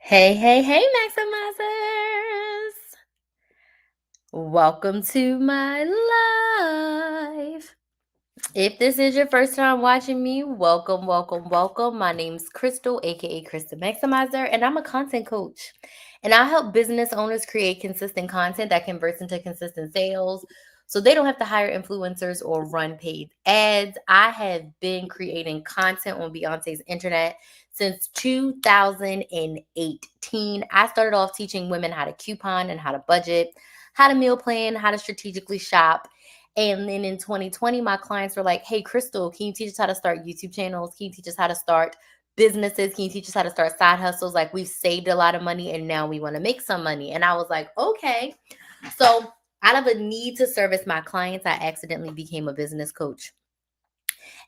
Hey, hey, hey, Maximizers! Welcome to my life. If this is your first time watching me, welcome, welcome, welcome. My name's Crystal, aka Crystal Maximizer, and I'm a content coach. And I help business owners create consistent content that converts into consistent sales so they don't have to hire influencers or run paid ads. I have been creating content on Beyonce's internet since 2018. I started off teaching women how to coupon and how to budget, how to meal plan, how to strategically shop. And then in 2020, my clients were like, hey, Crystal, can you teach us how to start YouTube channels? Can you teach us how to start businesses? Can you teach us how to start side hustles? Like, we've saved a lot of money and now we want to make some money. And I was like, okay. So, out of a need to service my clients, I accidentally became a business coach.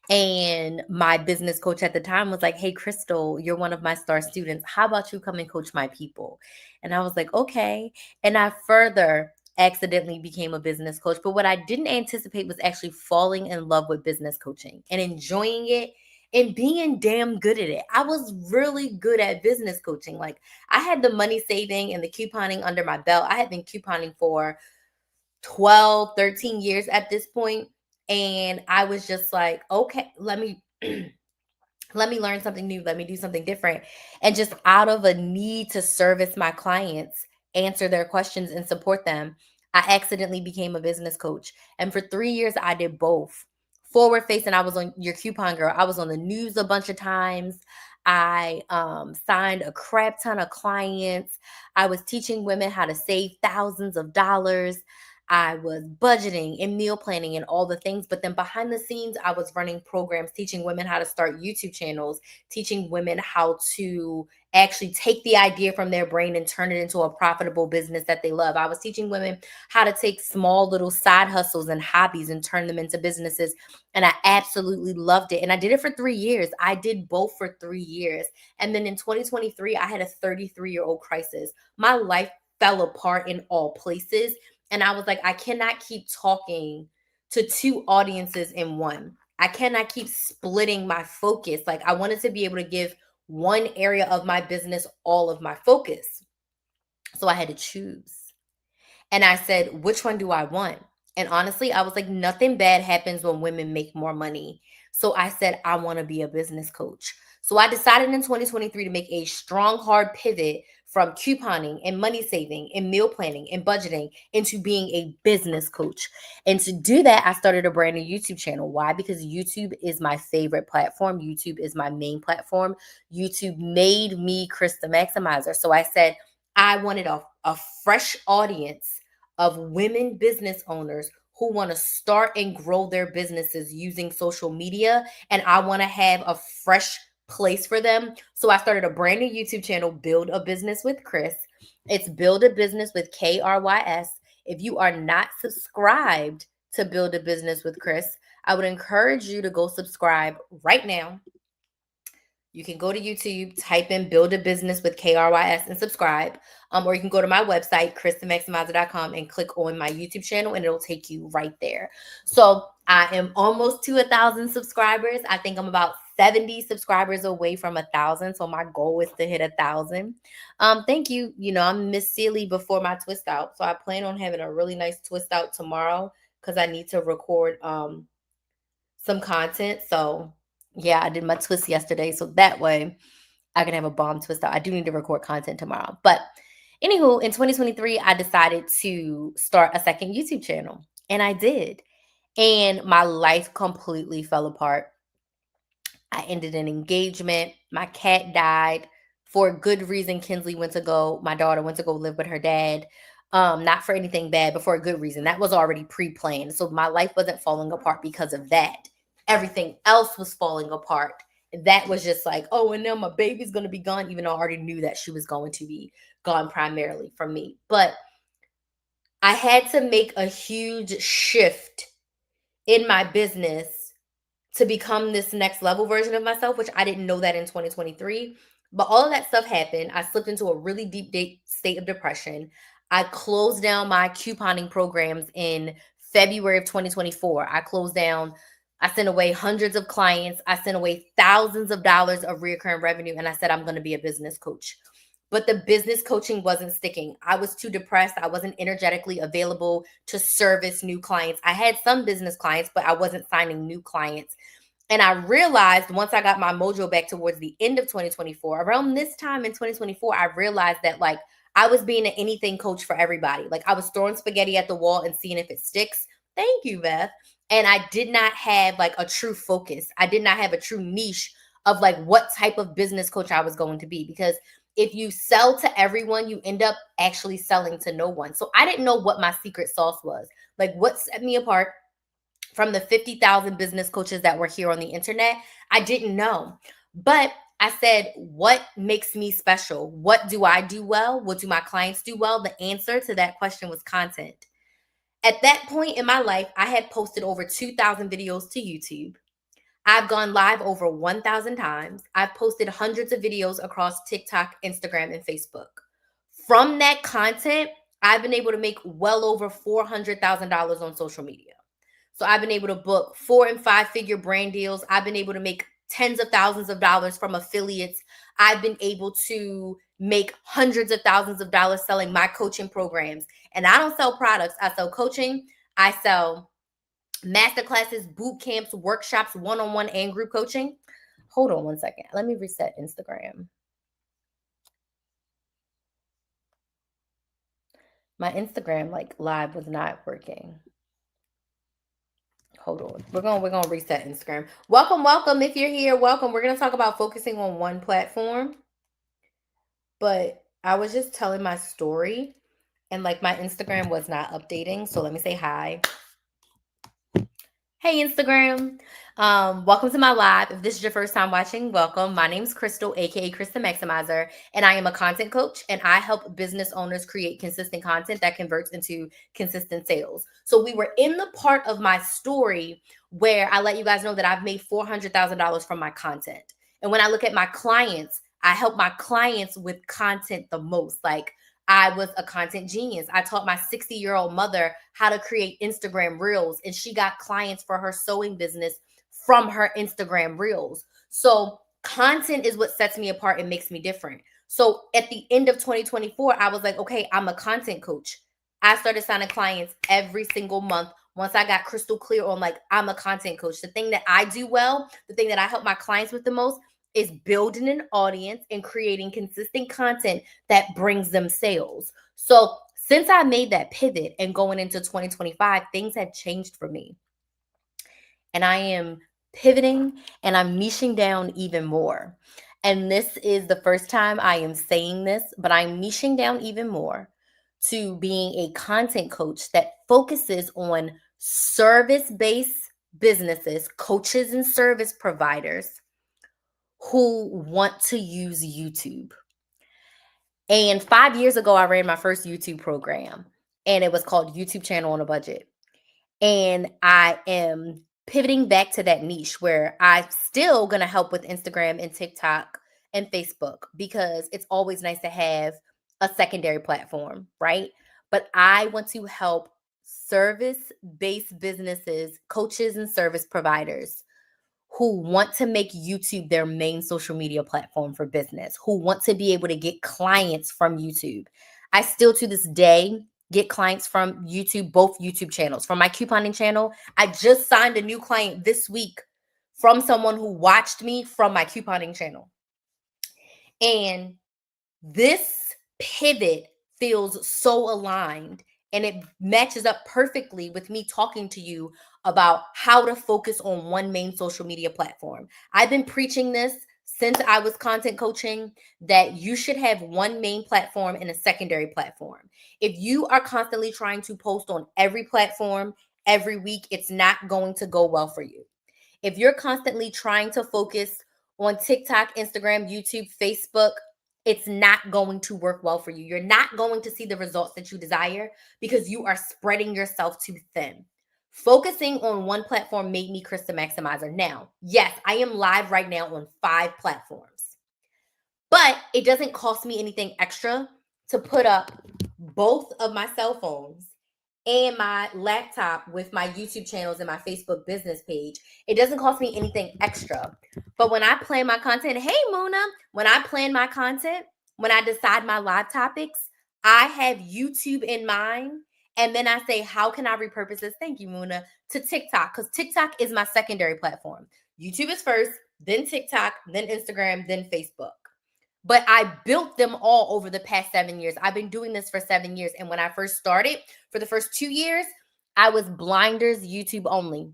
And my business coach at the time was like, hey, Crystal, you're one of my star students. How about you come and coach my people? And I was like, okay. And I further accidentally became a business coach. But what I didn't anticipate was actually falling in love with business coaching and enjoying it and being damn good at it. I was really good at business coaching. Like, I had the money saving and the couponing under my belt. I had been couponing for 12, 13 years at this point. And I was just like, okay, let me let me learn something new. Let me do something different. And just out of a need to service my clients, answer their questions and support them, I accidentally became a business coach. And for 3 years, I did both. Forward facing, I was on your coupon girl. I was on the news a bunch of times. I signed a crap ton of clients. I was teaching women how to save thousands of dollars. I was budgeting and meal planning and all the things. But then behind the scenes, I was running programs, teaching women how to start YouTube channels, teaching women how to actually take the idea from their brain and turn it into a profitable business that they love. I was teaching women how to take small little side hustles and hobbies and turn them into businesses. And I absolutely loved it. And I did it for 3 years. I did both for 3 years. And then in 2023, I had a 33-year-old crisis. My life fell apart in all places. And I was like, I cannot keep talking to two audiences in one. I cannot keep splitting my focus. Like, I wanted to be able to give one area of my business all of my focus. So I had to choose. And I said, which one do I want? And honestly, I was like, nothing bad happens when women make more money. So I said, I want to be a business coach. So I decided in 2023 to make a strong, hard pivot from couponing and money saving and meal planning and budgeting into being a business coach. And to do that, I started a brand new YouTube channel. Why? Because YouTube is my favorite platform. YouTube is my main platform. YouTube made me Krista Maximizer. So I said, I wanted a fresh audience of women business owners who want to start and grow their businesses using social media. And I want to have a fresh place for them. So I started a brand new YouTube channel, Build a Business with Chris. It's Build a Business with KRYS. If you are not subscribed to Build a Business with Chris, I would encourage you to go subscribe right now. You can go to YouTube, type in Build a Business with KRYS and subscribe. Or you can go to my website, KristenMaximizer.com, and click on my YouTube channel and it'll take you right there. So I am almost to 1,000 subscribers. I think I'm about 70 subscribers away from 1,000. So my goal is to hit 1,000. Thank you. You know, I'm Miss Sealy before my twist out. So I plan on having a really nice twist out tomorrow because I need to record some content. So yeah, I did my twist yesterday. So that way I can have a bomb twist out. I do need to record content tomorrow. But anywho, in 2023, I decided to start a second YouTube channel. And I did. And my life completely fell apart. I ended an engagement. My cat died. For a good reason, my daughter went to go live with her dad. Not for anything bad, but for a good reason. That was already pre-planned. So my life wasn't falling apart because of that. Everything else was falling apart. That was just like, oh, and now my baby's going to be gone, even though I already knew that she was going to be gone primarily from me. But I had to make a huge shift in my business to become this next level version of myself, which I didn't know that in 2023. But all of that stuff happened. I slipped into a really deep state of depression. I closed down my couponing programs in February of 2024. I closed down, I sent away hundreds of clients. I sent away thousands of dollars of recurring revenue. And I said, I'm going to be a business coach. but the business coaching wasn't sticking. I was too depressed. I wasn't energetically available to service new clients. I had some business clients, but I wasn't signing new clients. And I realized once I got my mojo back towards the end of 2024, around this time in 2024, I realized that like I was being an anything coach for everybody. Like I was throwing spaghetti at the wall and seeing if it sticks. Thank you, Beth. And I did not have like a true focus. I did not have a true niche of like what type of business coach I was going to be, because if you sell to everyone, you end up actually selling to no one. So I didn't know what my secret sauce was. Like what set me apart from the 50,000 business coaches that were here on the internet, I didn't know. But I said, what makes me special? What do I do well? What do my clients do well? The answer to that question was content. At that point in my life, I had posted over 2,000 videos to YouTube. I've gone live over 1,000 times. I've posted hundreds of videos across TikTok, Instagram, and Facebook. From that content, I've been able to make well over $400,000 on social media. So I've been able to book 4 and 5 figure brand deals. I've been able to make tens of thousands of dollars from affiliates. I've been able to make hundreds of thousands of dollars selling my coaching programs. And I don't sell products. I sell coaching. I sell masterclasses, boot camps, workshops, one-on-one and group coaching. Hold on one second. Let me reset Instagram. My Instagram like live was not working. Hold on. We're gonna reset Instagram. Welcome. If you're here, welcome. We're gonna talk about focusing on one platform. But I was just telling my story and like my Instagram was not updating. So let me say hi. Hey, Instagram. Welcome to my live. If this is your first time watching, welcome. My name is Crystal, aka Krista Maximizer, and I am a content coach, and I help business owners create consistent content that converts into consistent sales. So we were in the part of my story where I let you guys know that I've made $400,000 from my content. And when I look at my clients, I help my clients with content the most. Like I was a content genius. I taught my 60-year-old mother how to create Instagram reels, and she got clients for her sewing business from her Instagram reels. So content is what sets me apart and makes me different. So at the end of 2024, I was like, okay, I'm a content coach. I started signing clients every single month. Once I got crystal clear on like, I'm a content coach. The thing that I do well, the thing that I help my clients with the most is building an audience and creating consistent content that brings them sales. So since I made that pivot and going into 2025, things have changed for me. And I am pivoting and I'm niching down even more. And this is the first time I am saying this, but I'm niching down even more to being a content coach that focuses on service-based businesses, coaches and service providers who want to use YouTube. And 5 years ago, I ran my first YouTube program, and it was called YouTube Channel on a Budget. And I am pivoting back to that niche where I'm still going to help with Instagram and TikTok and Facebook, because it's always nice to have a secondary platform, right? But I want to help service-based businesses, coaches and service providers who want to make YouTube their main social media platform for business, who want to be able to get clients from YouTube. I still to this day get clients from YouTube, both YouTube channels. From my couponing channel, I just signed a new client this week from someone who watched me from my couponing channel. And this pivot feels so aligned, and it matches up perfectly with me talking to you about how to focus on one main social media platform. I've been preaching this since I was content coaching, that you should have one main platform and a secondary platform. If you are constantly trying to post on every platform every week, it's not going to go well for you. If you're constantly trying to focus on TikTok, Instagram, YouTube, Facebook, it's not going to work well for you. You're not going to see the results that you desire because you are spreading yourself too thin. Focusing on one platform made me Krista Maximizer. Now, yes, I am live right now on 5 platforms, but it doesn't cost me anything extra to put up both of my cell phones and my laptop with my YouTube channels and my Facebook business page. It doesn't cost me anything extra. But when I plan my content, hey, Mona, when I plan my content, when I decide my live topics, I have YouTube in mind. And then I say, how can I repurpose this? Thank you, Muna, to TikTok, because TikTok is my secondary platform. YouTube is first, then TikTok, then Instagram, then Facebook. But I built them all over the past 7 years. I've been doing this for 7 years. And when I first started, for the first 2 years, I was blinders YouTube only.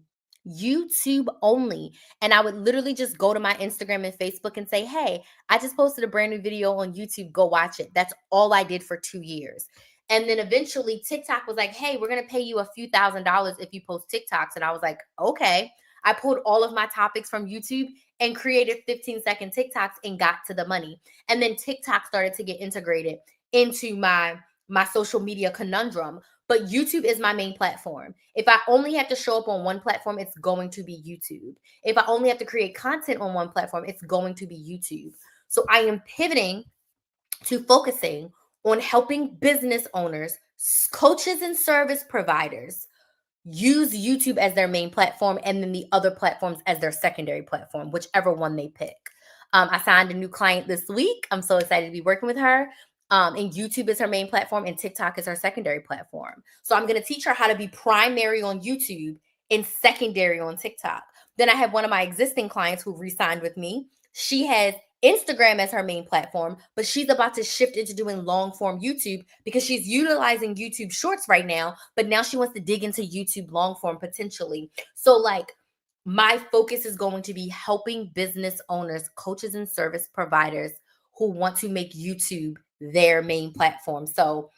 YouTube only. And I would literally just go to my Instagram and Facebook and say, hey, I just posted a brand new video on YouTube. Go watch it. That's all I did for 2 years. And then eventually TikTok was like, hey, we're going to pay you a few $1,000s if you post TikToks. And I was like, okay. I pulled all of my topics from YouTube and created 15-second TikToks and got to the money. And then TikTok started to get integrated into my social media conundrum. But YouTube is my main platform. If I only have to show up on one platform, it's going to be YouTube. If I only have to create content on one platform, it's going to be YouTube. So I am pivoting to focusing on helping business owners, coaches, and service providers use YouTube as their main platform and then the other platforms as their secondary platform, whichever one they pick. I signed a new client this week. I'm so excited to be working with her. And YouTube is her main platform and TikTok is her secondary platform. So I'm going to teach her how to be primary on YouTube and secondary on TikTok. Then I have one of my existing clients who re-signed with me. She has Instagram as her main platform, but she's about to shift into doing long form YouTube because she's utilizing YouTube Shorts right now, but now she wants to dig into YouTube long form potentially. So like my focus is going to be helping business owners, coaches, and service providers who want to make YouTube their main platform. So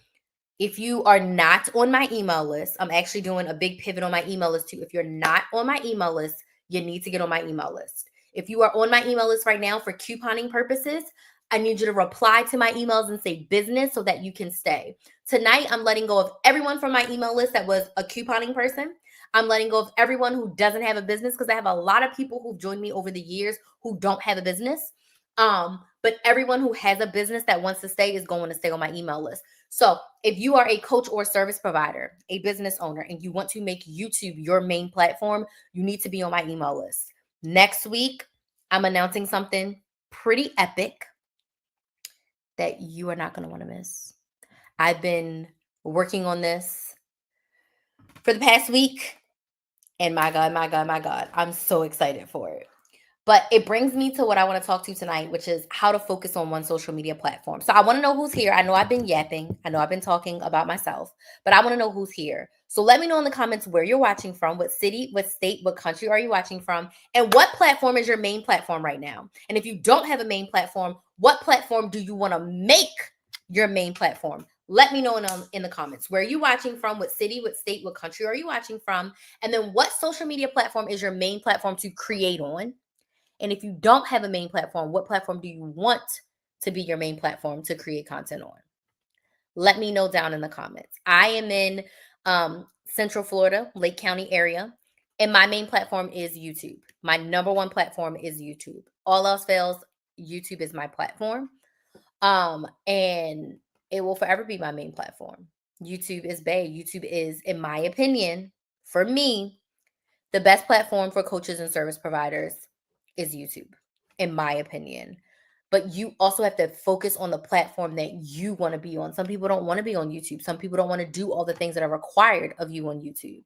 if you are not on my email list, I'm actually doing a big pivot on my email list too. If you're not on my email list, you need to get on my email list. If you are on my email list right now for couponing purposes, I need you to reply to my emails and say business so that you can stay. Tonight, I'm letting go of everyone from my email list that was a couponing person. I'm letting go of everyone who doesn't have a business because I have a lot of people who've joined me over the years who don't have a business. But everyone who has a business that wants to stay is going to stay on my email list. So if you are a coach or service provider, a business owner, and you want to make YouTube your main platform, you need to be on my email list. Next week, I'm announcing something pretty epic that you are not going to want to miss. I've been working on this for the past week, and my God, I'm so excited for it. But it brings me to what I want to talk to tonight, which is how to focus on one social media platform. So I want to know who's here. I know I've been yapping. I know I've been talking about myself, but I want to know who's here. So let me know in the comments where you're watching from, what city, what state, what country are you watching from, and what platform is your main platform right now? And if you don't have a main platform, what platform do you want to make your main platform? Let me know in the comments. Where are you watching from? What city, what state, what country are you watching from? And then what social media platform is your main platform to create on? And if you don't have a main platform, what platform do you want to be your main platform to create content on? Let me know down in the comments. I am in Central Florida, Lake County area, and my main platform is YouTube. My number one platform is YouTube. All else fails, YouTube is my platform. And it will forever be my main platform. YouTube is bae. YouTube is, in my opinion, for me, the best platform for coaches and service providers is YouTube, in my opinion. But you also have to focus on the platform that you want to be on. Some people don't want to be on YouTube. Some people don't want to do all the things that are required of you on YouTube.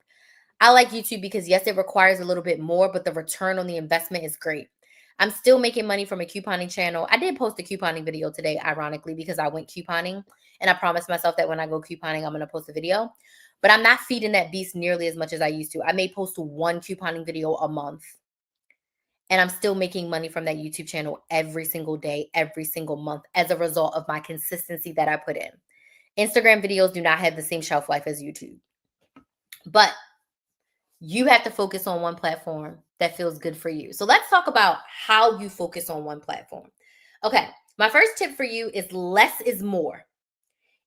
I like YouTube because, yes, it requires a little bit more, but the return on the investment is great. I'm still making money from a couponing channel. I did post a couponing video today, ironically, because I went couponing. And I promised myself that when I go couponing, I'm going to post a video. But I'm not feeding that beast nearly as much as I used to. I may post one couponing video a month. And I'm still making money from that YouTube channel every single day, every single month as a result of my consistency that I put in. Instagram videos do not have the same shelf life as YouTube. But you have to focus on one platform that feels good for you. So let's talk about how you focus on one platform. Okay, my first tip for you is less is more.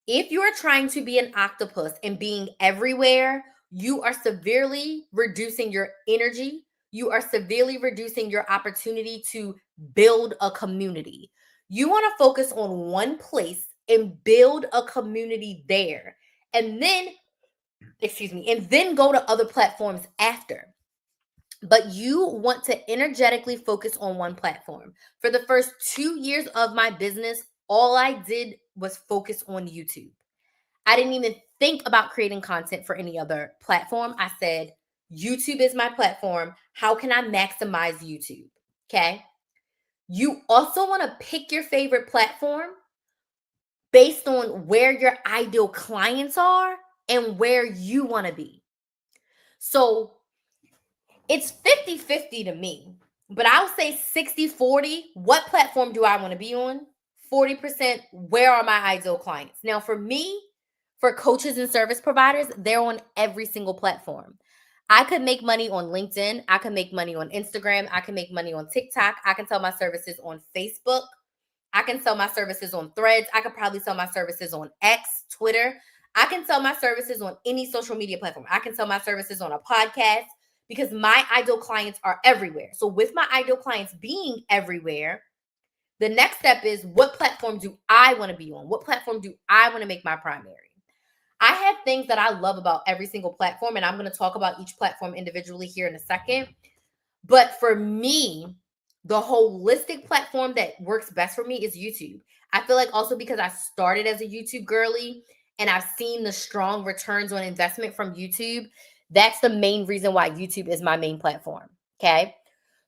If you are trying to be an octopus and being everywhere, you are severely reducing your energy. You are severely reducing your opportunity to build a community. You want to focus on one place and build a community there. And then, and then go to other platforms after. But you want to energetically focus on one platform. For the first 2 years of my business, all I did was focus on YouTube. I didn't even think about creating content for any other platform. I said, YouTube is my platform. How can I maximize YouTube? Okay. You also want to pick your favorite platform based on where your ideal clients are and where you want to be. So it's 50-50 to me, but I'll say 60-40. What platform do I want to be on? 40%, where are my ideal clients? Now, for me, for coaches and service providers, they're on every single platform. I could make money on LinkedIn. I can make money on Instagram. I can make money on TikTok. I can sell my services on Facebook. I can sell my services on Threads. I could probably sell my services on X, Twitter. I can sell my services on any social media platform. I can sell my services on a podcast because my ideal clients are everywhere. So with my ideal clients being everywhere, the next step is, what platform do I want to be on? What platform do I want to make my primary? I have things that I love about every single platform, and I'm going to talk about each platform individually here in a second. But for me, the holistic platform that works best for me is YouTube. I feel like also because I started as a YouTube girly and I've seen the strong returns on investment from YouTube, that's the main reason why YouTube is my main platform. Okay.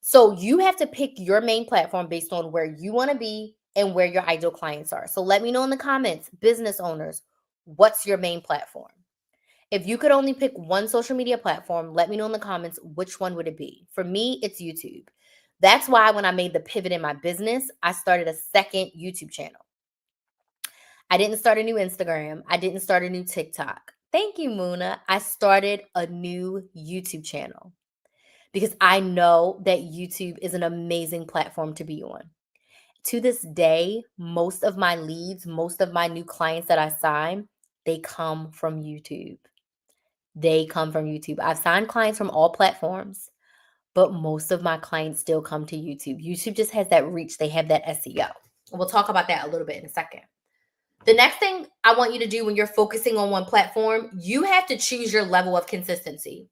So you have to pick your main platform based on where you want to be and where your ideal clients are. So let me know in the comments, business owners, what's your main platform? If you could only pick one social media platform, let me know in the comments, which one would it be? For me, it's YouTube. That's why when I made the pivot in my business, I started a second YouTube channel. I didn't start a new Instagram. I didn't start a new TikTok. Thank you, Muna. I started a new YouTube channel because I know that YouTube is an amazing platform to be on. To this day, most of my leads, most of my new clients that I sign, they come from YouTube. They come from YouTube. I've signed clients from all platforms, but most of my clients still come to YouTube. YouTube just has that reach. They have that SEO. We'll talk about that a little bit in a second. The next thing I want you to do when you're focusing on one platform, you have to choose your level of consistency.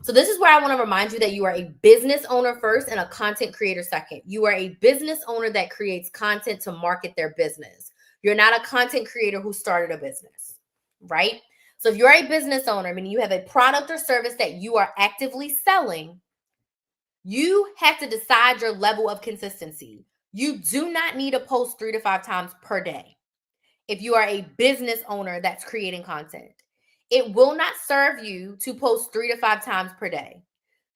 So this is where I want to remind you that you are a business owner first and a content creator second. You are a business owner that creates content to market their business. You're not a content creator who started a business, right? So if you're a business owner, meaning you have a product or service that you are actively selling, you have to decide your level of consistency. You do not need to post 3 to 5 times per day. If you are a business owner that's creating content, it will not serve you to post 3 to 5 times per day.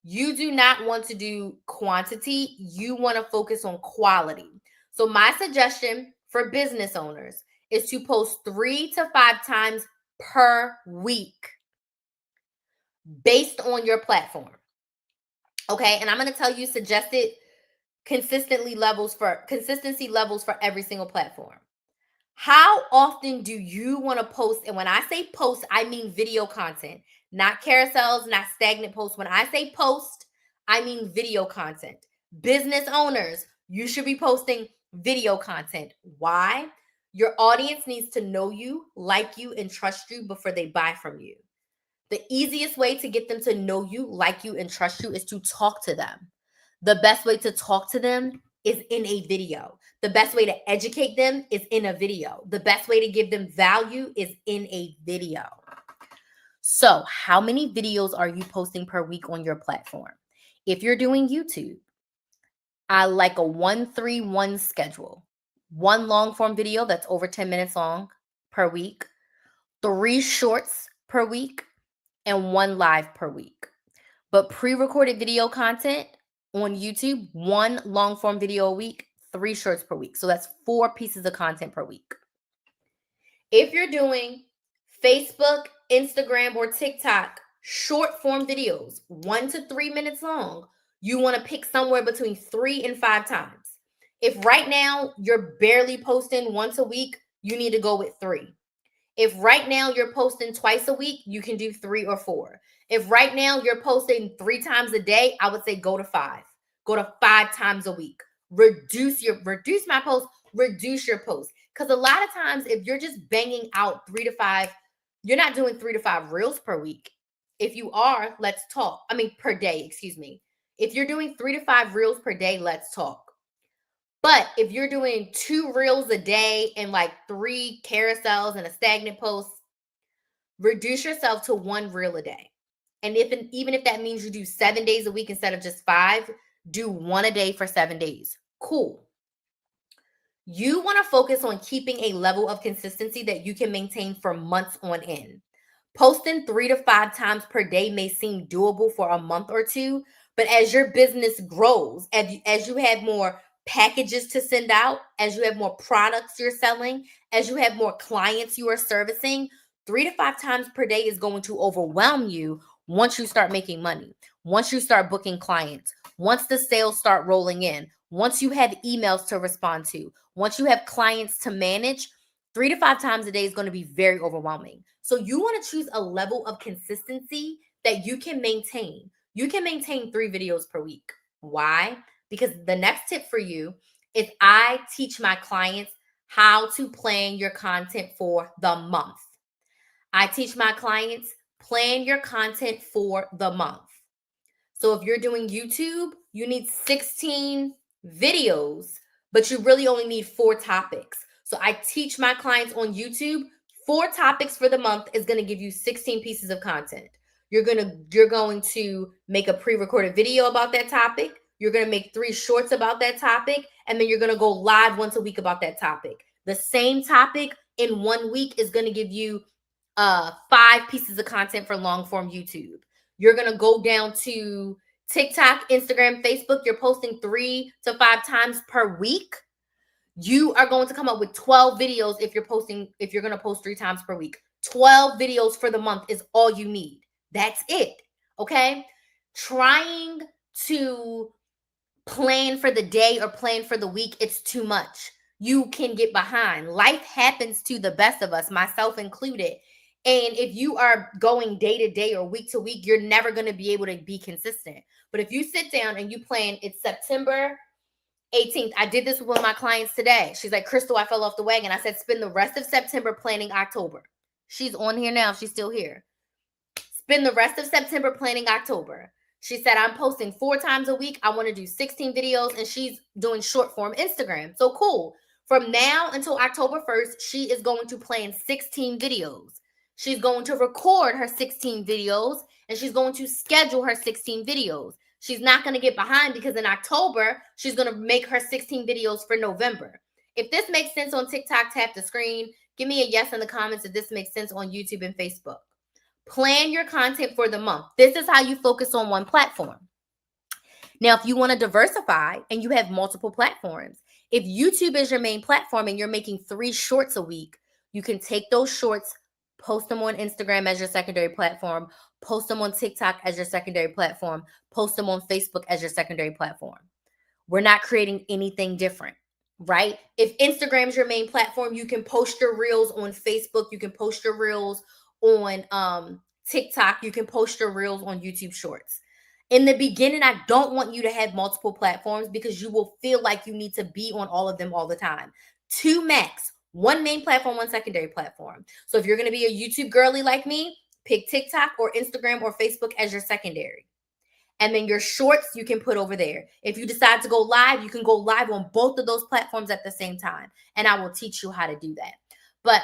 You do not want to do quantity. You want to focus on quality. So my suggestion for business owners is to post 3 to 5 times per week based on your platform. Okay. And I'm going to tell you suggested consistency levels for every single platform. How often do you want to post? And when I say post, I mean video content, not carousels, not stagnant posts. When I say post, I mean video content. Business owners, you should be posting video content. Why? Your audience needs to know you, like you, and trust you before they buy from you. The easiest way to get them to know you, like you, and trust you is to talk to them. The best way to talk to them is in a video. The best way to educate them is in a video. The best way to give them value is in a video. So, how many videos are you posting per week on your platform? If you're doing YouTube, I like a 1-3-1 schedule. One long form video that's over 10 minutes long per week, 3 shorts per week, and 1 live per week. But pre-recorded video content on YouTube, 1 long form video a week, 3 shorts per week. So that's 4 pieces of content per week. If you're doing Facebook, Instagram, or TikTok short form videos, 1 to 3 minutes long, you want to pick somewhere between 3 and 5 times. If right now you're barely posting once a week, you need to go with 3. If right now you're posting twice a week, you can do 3 or 4. If right now you're posting 3 times a day, I would say go to 5. Go to 5 times a week. Reduce my posts, reduce your posts. Because a lot of times if you're just banging out 3 to 5, you're not doing 3 to 5 reels per week. If you are, let's talk. Per day, excuse me. If you're doing 3 to 5 reels per day, let's talk. But if you're doing 2 reels a day and like 3 carousels and a stagnant post, reduce yourself to 1 reel a day. And even if that means you do 7 days a week instead of just 5, do 1 a day for 7 days. Cool. You want to focus on keeping a level of consistency that you can maintain for months on end. Posting 3 to 5 times per day may seem doable for a month or two, but as your business grows, as you have more packages to send out, as you have more products you're selling, as you have more clients you are servicing, 3 to 5 times per day is going to overwhelm you once you start making money, once you start booking clients, once the sales start rolling in, once you have emails to respond to, once you have clients to manage. 3 to 5 times a day is going to be very overwhelming. So you want to choose a level of consistency that you can maintain. You can maintain 3 videos per week. Why? Because the next tip for you is I teach my clients how to plan your content for the month. I teach my clients plan your content for the month. So if you're doing YouTube, you need 16 videos, but you really only need 4 topics. So I teach my clients on YouTube 4 topics for the month is going to give you 16 pieces of content. You're going to make a pre-recorded video about that topic. You're going to make 3 shorts about that topic, and then you're going to go live once a week about that topic. The same topic in 1 week is going to give you 5 pieces of content for long form YouTube. You're going to go down to TikTok, Instagram, Facebook. You're posting 3 to 5 times per week. You are going to come up with 12 videos if you're going to post 3 times per week. 12 videos for the month is all you need. That's it. Okay? Trying to plan for the day or plan for the week, it's too much. You can get behind. Life happens to the best of us, myself included. And if you are going day to day or week to week, you're never going to be able to be consistent. But if you sit down and you plan, it's September 18th. I did this with one of my clients today. She's like, Crystal, I fell off the wagon. I said, spend the rest of September planning October. She's on here now. She's still here. Spend the rest of September planning October. She said, I'm posting 4 times a week. I want to do 16 videos, and she's doing short form Instagram. So cool. From now until October 1st, she is going to plan 16 videos. She's going to record her 16 videos, and she's going to schedule her 16 videos. She's not going to get behind because in October, she's going to make her 16 videos for November. If this makes sense on TikTok, tap the screen. Give me a yes in the comments if this makes sense on YouTube and Facebook. Plan your content for the month. This is how you focus on one platform. Now, if you want to diversify and you have multiple platforms, if YouTube is your main platform and you're making 3 shorts a week, you can take those shorts, post them on Instagram as your secondary platform, post them on TikTok as your secondary platform, post them on Facebook as your secondary platform. We're not creating anything different, right? If Instagram is your main platform, you can post your reels on Facebook, you can post your reels on TikTok, you can post your reels on YouTube Shorts. In the beginning, I don't want you to have multiple platforms because you will feel like you need to be on all of them all the time. 2 max, 1 main platform, 1 secondary platform. So if you're going to be a YouTube girly like me, pick TikTok or Instagram or Facebook as your secondary. And then your shorts you can put over there. If you decide to go live, you can go live on both of those platforms at the same time. And I will teach you how to do that. But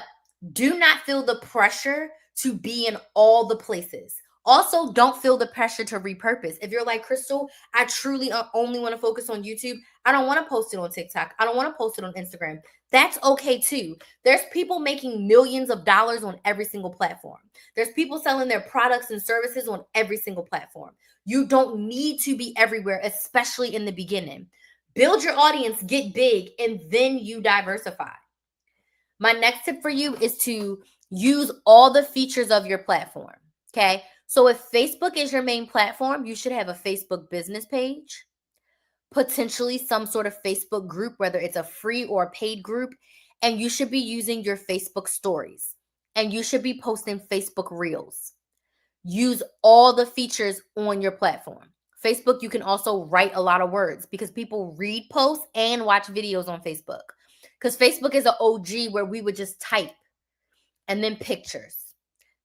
do not feel the pressure to be in all the places. Also, don't feel the pressure to repurpose. If you're like, Crystal, I truly only want to focus on YouTube. I don't want to post it on TikTok. I don't want to post it on Instagram. That's okay too. There's people making millions of dollars on every single platform. There's people selling their products and services on every single platform. You don't need to be everywhere, especially in the beginning. Build your audience, get big, and then you diversify. My next tip for you is to use all the features of your platform. Okay. So if Facebook is your main platform, you should have a Facebook business page, potentially some sort of Facebook group, whether it's a free or a paid group, and you should be using your Facebook stories, and you should be posting Facebook reels. Use all the features on your platform. Facebook, you can also write a lot of words because people read posts and watch videos on Facebook. Because Facebook is an OG where we would just type and then pictures,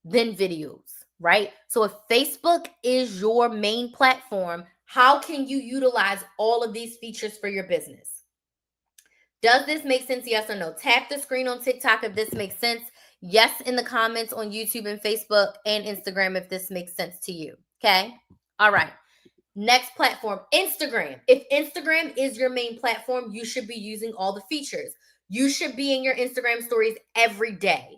then videos, right? So if Facebook is your main platform, how can you utilize all of these features for your business? Does this make sense? Yes or no? Tap the screen on TikTok if this makes sense. Yes in the comments on YouTube and Facebook and Instagram if this makes sense to you. Okay? All right. Next platform, Instagram. If Instagram is your main platform, you should be using all the features. You should be in your Instagram stories every day.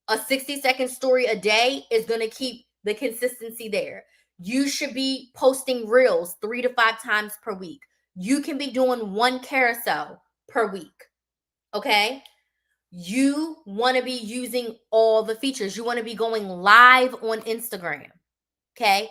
A 60-second story a day is going to keep the consistency there. You should be posting reels 3 to 5 times per week. You can be doing one carousel per week. Okay? You want to be using all the features. You want to be going live on Instagram. Okay?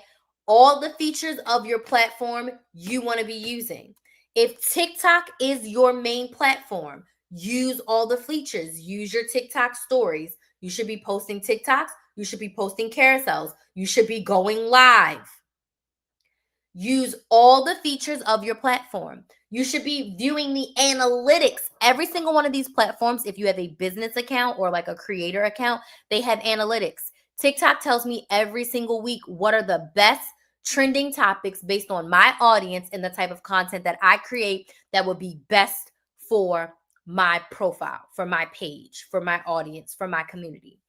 All the features of your platform you want to be using. If TikTok is your main platform, use all the features. Use your TikTok stories. You should be posting TikToks. You should be posting carousels. You should be going live. Use all the features of your platform. You should be viewing the analytics. Every single one of these platforms, if you have a business account or like a creator account, they have analytics. TikTok tells me every single week what are the best trending topics based on my audience and the type of content that I create that would be best for my profile, for my page, for my audience, for my community.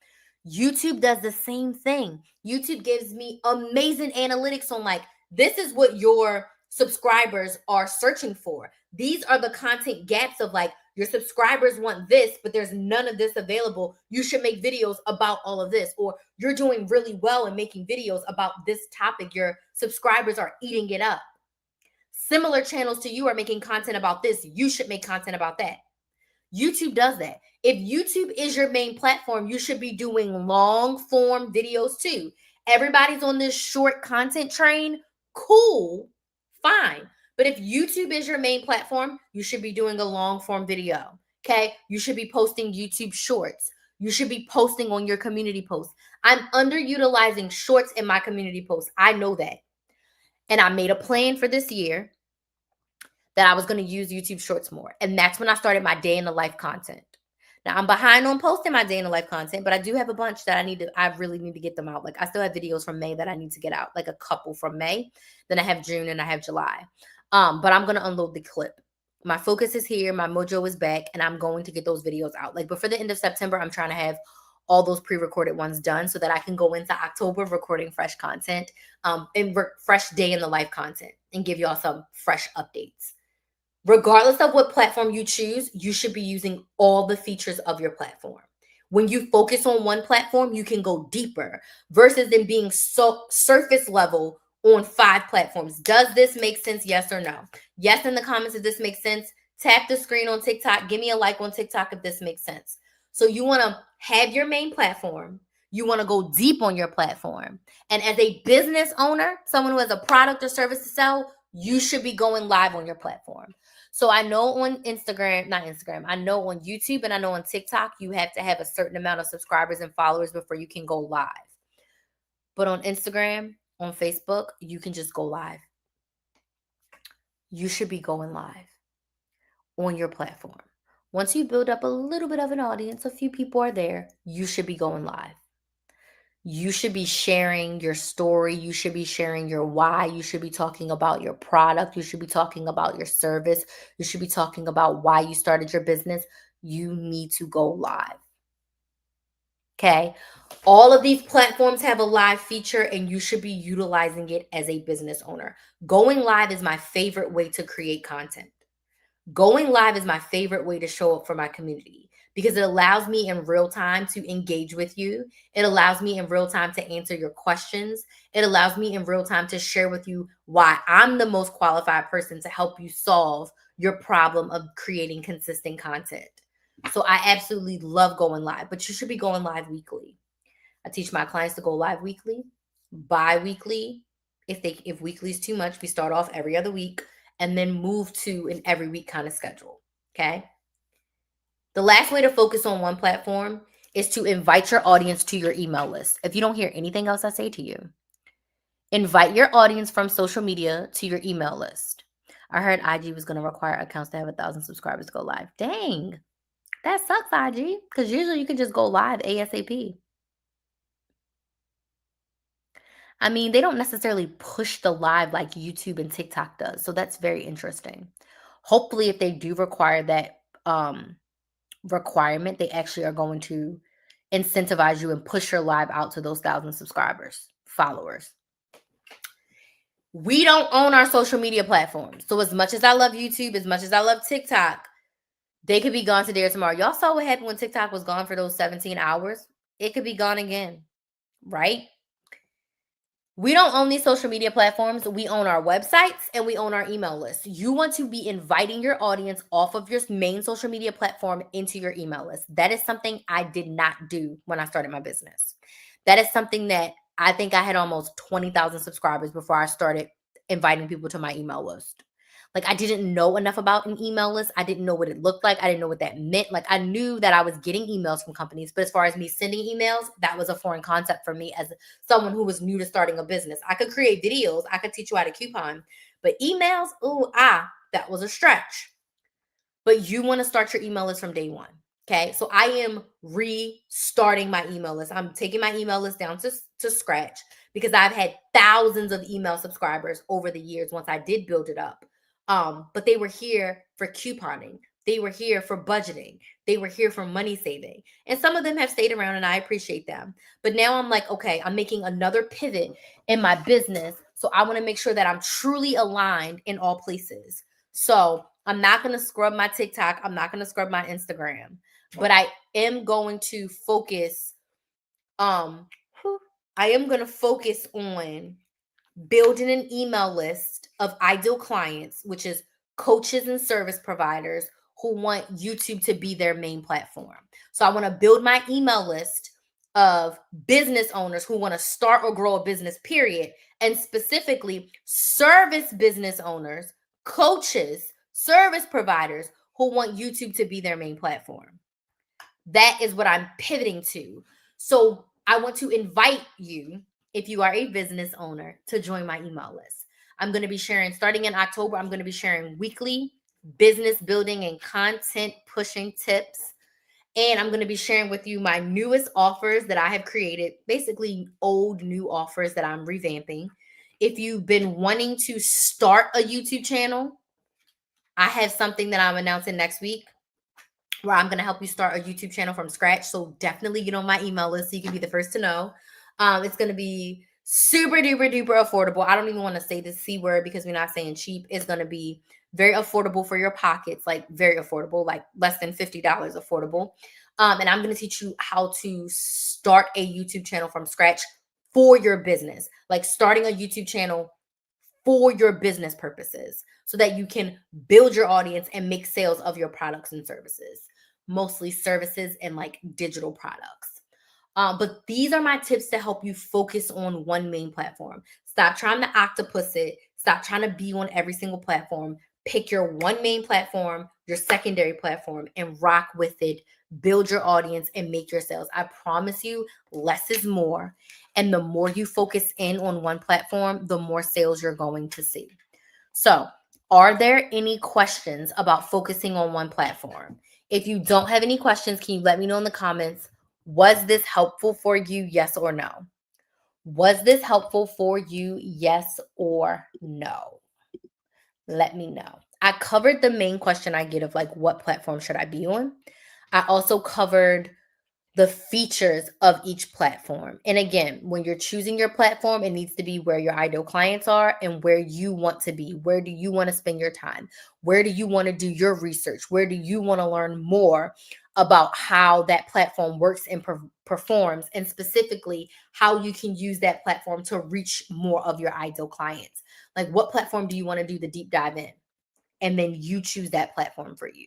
YouTube does the same thing. YouTube gives me amazing analytics on like, this is what your subscribers are searching for. These are the content gaps of like, your subscribers want this, but there's none of this available. You should make videos about all of this. Or you're doing really well in making videos about this topic. Your subscribers are eating it up. Similar channels to you are making content about this. You should make content about that. YouTube does that. If YouTube is your main platform, you should be doing long form videos too. Everybody's on this short content train. Cool, fine. But if YouTube is your main platform, you should be doing a long form video. Okay. You should be posting YouTube shorts. You should be posting on your community posts. I'm underutilizing shorts in my community posts. I know that. And I made a plan for this year that I was going to use YouTube Shorts more. And that's when I started my day in the life content. Now I'm behind on posting my day in the life content, but I do have a bunch that I really need to get them out. Like I still have videos from May that I need to get out, like a couple from May. Then I have June and I have July. But I'm going to unload the clip. My focus is here. My mojo is back and I'm going to get those videos out. Like before the end of September, I'm trying to have all those pre-recorded ones done so that I can go into October recording fresh content and fresh day in the life content and give y'all some fresh updates. Regardless of what platform you choose, you should be using all the features of your platform. When you focus on one platform, you can go deeper versus than being so surface level on 5 platforms. Does this make sense? Yes or no? Yes in the comments if this makes sense. Tap the screen on TikTok. Give me a like on TikTok if this makes sense. So you want to have your main platform. You want to go deep on your platform. And as a business owner, someone who has a product or service to sell, you should be going live on your platform. So I know on I know on YouTube and I know on TikTok, you have to have a certain amount of subscribers and followers before you can go live. But on Instagram, on Facebook, you can just go live. You should be going live on your platform. Once you build up a little bit of an audience, a few people are there, you should be going live. You should be sharing your story. You should be sharing your why. You should be talking about your product. You should be talking about your service. You should be talking about why you started your business. You need to go live. Okay. All of these platforms have a live feature and you should be utilizing it as a business owner. Going live is my favorite way to create content. Going live is my favorite way to show up for my community because it allows me in real time to engage with you. It allows me in real time to answer your questions. It allows me in real time to share with you why I'm the most qualified person to help you solve your problem of creating consistent content. So I absolutely love going live, but you should be going live weekly. I teach my clients to go live weekly, bi-weekly. If weekly is too much, we start off every other week and then move to an every week kind of schedule. Okay. The last way to focus on one platform is to invite your audience to your email list. If you don't hear anything else I say to you, invite your audience from social media to your email list. I heard IG was going to require accounts to have 1,000 subscribers to go live. Dang, that sucks, IG, because usually you can just go live ASAP. I mean, they don't necessarily push the live like YouTube and TikTok does. So that's very interesting. Hopefully, if they do require that requirement. They actually are going to incentivize you and push your live out to those 1,000 subscribers, followers. We don't own our social media platforms. So as much as I love YouTube, as much as I love TikTok, they could be gone today or tomorrow. Y'all saw what happened when TikTok was gone for those 17 hours. It could be gone again, right? We don't own these social media platforms. We own our websites and we own our email list. You want to be inviting your audience off of your main social media platform into your email list. That is something I did not do when I started my business. That is something that I think I had almost 20,000 subscribers before I started inviting people to my email list. Like, I didn't know enough about an email list. I didn't know what it looked like. I didn't know what that meant. Like, I knew that I was getting emails from companies, but as far as me sending emails, that was a foreign concept for me as someone who was new to starting a business. I could create videos. I could teach you how to coupon, but emails, that was a stretch. But you want to start your email list from day one. Okay. So I am restarting my email list. I'm taking my email list down to scratch because I've had thousands of email subscribers over the years once I did build it up. But they were here for couponing. They were here for budgeting. They were here for money saving. And some of them have stayed around and I appreciate them. But now I'm like, okay, I'm making another pivot in my business. So I want to make sure that I'm truly aligned in all places. So I'm not going to scrub my TikTok. I'm not going to scrub my Instagram, but I am going to focus. I am going to focus on building an email list of ideal clients, which is coaches and service providers who want YouTube to be their main platform. So I want to build my email list of business owners who want to start or grow a business, period. And specifically, service business owners, coaches, service providers who want YouTube to be their main platform. That is what I'm pivoting to. So I want to invite you, if you are a business owner, to join my email list. I'm going to be sharing, starting in October, I'm going to be sharing weekly business building and content pushing tips. And I'm going to be sharing with you my newest offers that I have created, basically old, new offers that I'm revamping. If you've been wanting to start a YouTube channel, I have something that I'm announcing next week where I'm going to help you start a YouTube channel from scratch. So definitely get on my email list so you can be the first to know. It's going to be super duper duper affordable. I don't even want to say the C word because we're not saying cheap. It's going to be very affordable for your pockets, like very affordable, like less than $50 affordable. And I'm going to teach you how to start a YouTube channel from scratch for your business, like starting a YouTube channel for your business purposes so that you can build your audience and make sales of your products and services, mostly services and like digital products. But these are my tips to help you focus on one main platform. Stop trying to octopus it. Stop trying to be on every single platform. Pick your one main platform, your secondary platform, and rock with it. Build your audience and make your sales. I promise you, less is more. And the more you focus in on one platform, the more sales you're going to see. So, are there any questions about focusing on one platform? If you don't have any questions, can you let me know in the comments? Was this helpful for you? Yes or no? Was this helpful for you? Yes or no? Let me know. I covered the main question I get of like, what platform should I be on? I also covered the features of each platform. And again, when you're choosing your platform, it needs to be where your ideal clients are and where you want to be. Where do you want to spend your time? Where do you want to do your research? Where do you want to learn more about how that platform works and performs, and specifically how you can use that platform to reach more of your ideal clients? Like, what platform do you want to do the deep dive in? And then you choose that platform for you,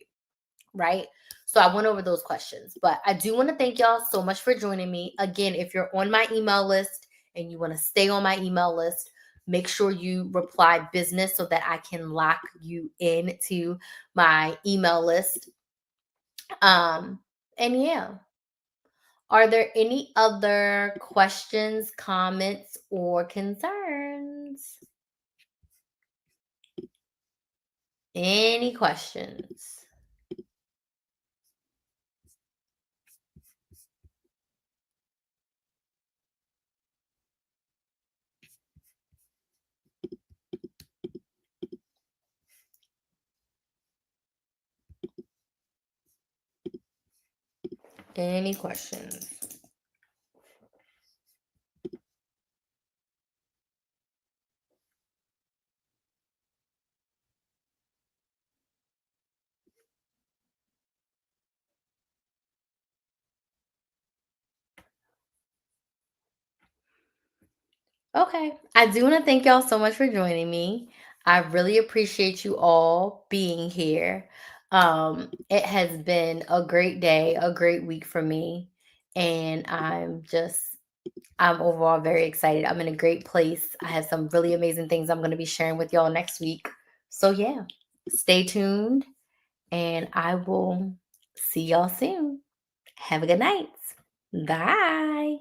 right? So I went over those questions, but I do want to thank y'all so much for joining me. Again, if you're on my email list and you want to stay on my email list, make sure you reply business so that I can lock you into my email list. And yeah, are there any other questions, comments, or concerns? Any questions? Any questions? Okay. I do want to thank y'all so much for joining me. I really appreciate you all being here. It has been a great day, a great week for me. And I'm overall very excited. I'm in a great place. I have some really amazing things I'm going to be sharing with y'all next week. So, yeah, stay tuned and I will see y'all soon. Have a good night. Bye.